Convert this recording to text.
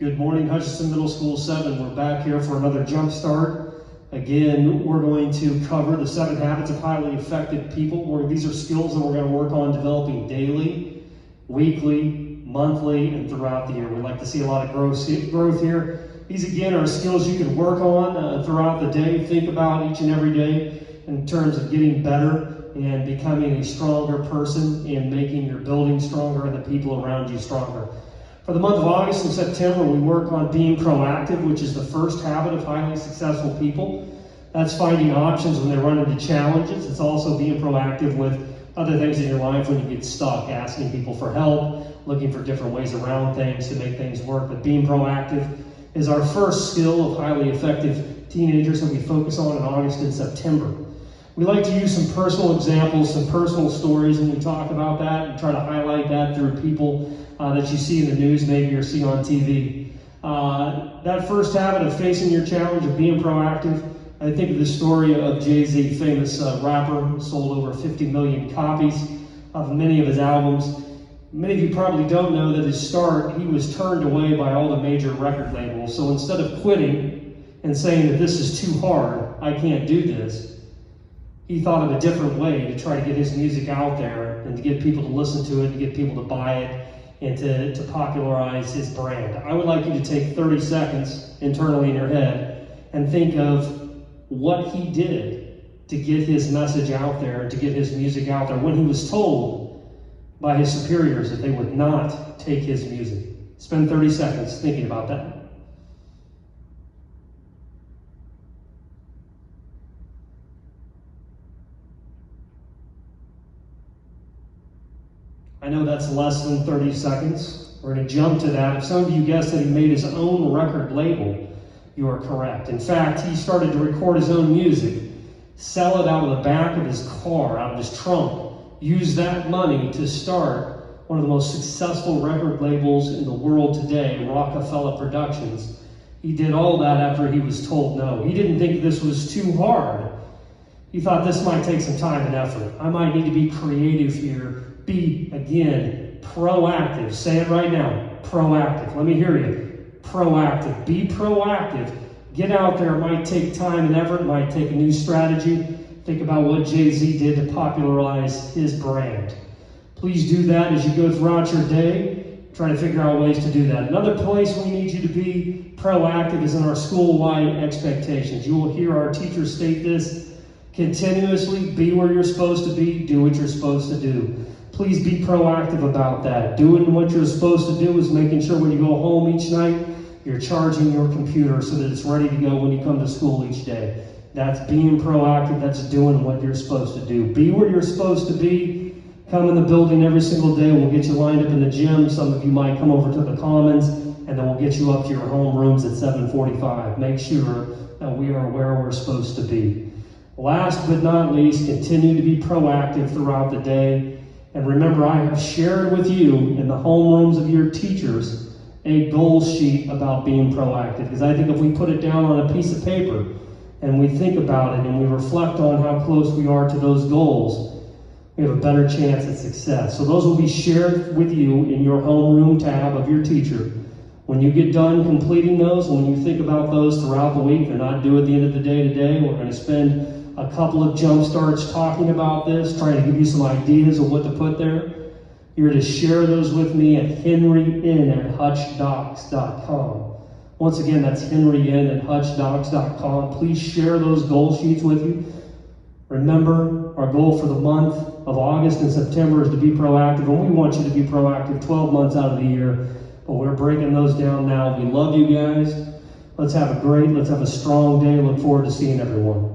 Good morning, Hutchinson Middle School 7. We're back here for another Jumpstart. Again, we're going to cover the 7 habits of highly effective people. These are skills that we're going to work on developing daily, weekly, monthly, and throughout the year. We like to see a lot of growth here. These, again, are skills you can work on throughout the day. Think about each and every day in terms of getting better and becoming a stronger person and making your building stronger and the people around you stronger. For the month of August and September, we work on being proactive, which is the first habit of highly successful people. That's finding options when they run into challenges. It's also being proactive with other things in your life when you get stuck, asking people for help, looking for different ways around things to make things work. But being proactive is our first skill of highly effective teenagers that we focus on in August and September. We like to use some personal examples, some personal stories, and we talk about that and try to highlight that through people that you see in the news maybe or see on TV. That first habit of facing your challenge, of being proactive, I think of the story of Jay-Z, famous rapper, sold over 50 million copies of many of his albums. Many of you probably don't know that at his start, he was turned away by all the major record labels. So instead of quitting and saying that this is too hard, I can't do this, he thought of a different way to try to get his music out there and to get people to listen to it, to get people to buy it, and to popularize his brand. I would like you to take 30 seconds internally in your head and think of what he did to get his message out there, to get his music out there when he was told by his superiors that they would not take his music. Spend 30 seconds thinking about that. I know that's less than 30 seconds. We're going to jump to that. If some of you guessed that he made his own record label, you are correct. In fact, he started to record his own music, sell it out of the back of his car, out of his trunk, use that money to start one of the most successful record labels in the world today, Rockefeller Productions. He did all that after he was told no. He didn't think this was too hard. He thought this might take some time and effort. I might need to be creative here. Be, again, proactive. Say it right now. Proactive. Let me hear you. Proactive. Be proactive. Get out there. It might take time and effort. It might take a new strategy. Think about what Jay-Z did to popularize his brand. Please do that as you go throughout your day. Try to figure out ways to do that. Another place we need you to be proactive is in our school-wide expectations. You will hear our teachers state this continuously. Be where you're supposed to be. Do what you're supposed to do. Please be proactive about that. Doing what you're supposed to do is making sure when you go home each night, you're charging your computer so that it's ready to go when you come to school each day. That's being proactive. That's doing what you're supposed to do. Be where you're supposed to be. Come in the building every single day. We'll get you lined up in the gym. Some of you might come over to the Commons, and then we'll get you up to your home rooms at 7:45. Make sure that we are where we're supposed to be. Last but not least, continue to be proactive throughout the day. And remember, I have shared with you in the homerooms of your teachers a goal sheet about being proactive. Because I think if we put it down on a piece of paper and we think about it and we reflect on how close we are to those goals, we have a better chance at success. So those will be shared with you in your homeroom tab of your teacher. When you get done completing those, when you think about those throughout the week, they're not due at the end of the day today. We're going to spend a couple of jump starts talking about this, trying to give you some ideas of what to put there. You're to share those with me at henryn@hutchdocs.com. Once again, that's henryn@hutchdocs.com. Please share those goal sheets with you. Remember, our goal for the month of August and September is to be proactive, and we want you to be proactive 12 months out of the year, but we're breaking those down now. We love you guys. Let's have a strong day. Look forward to seeing everyone.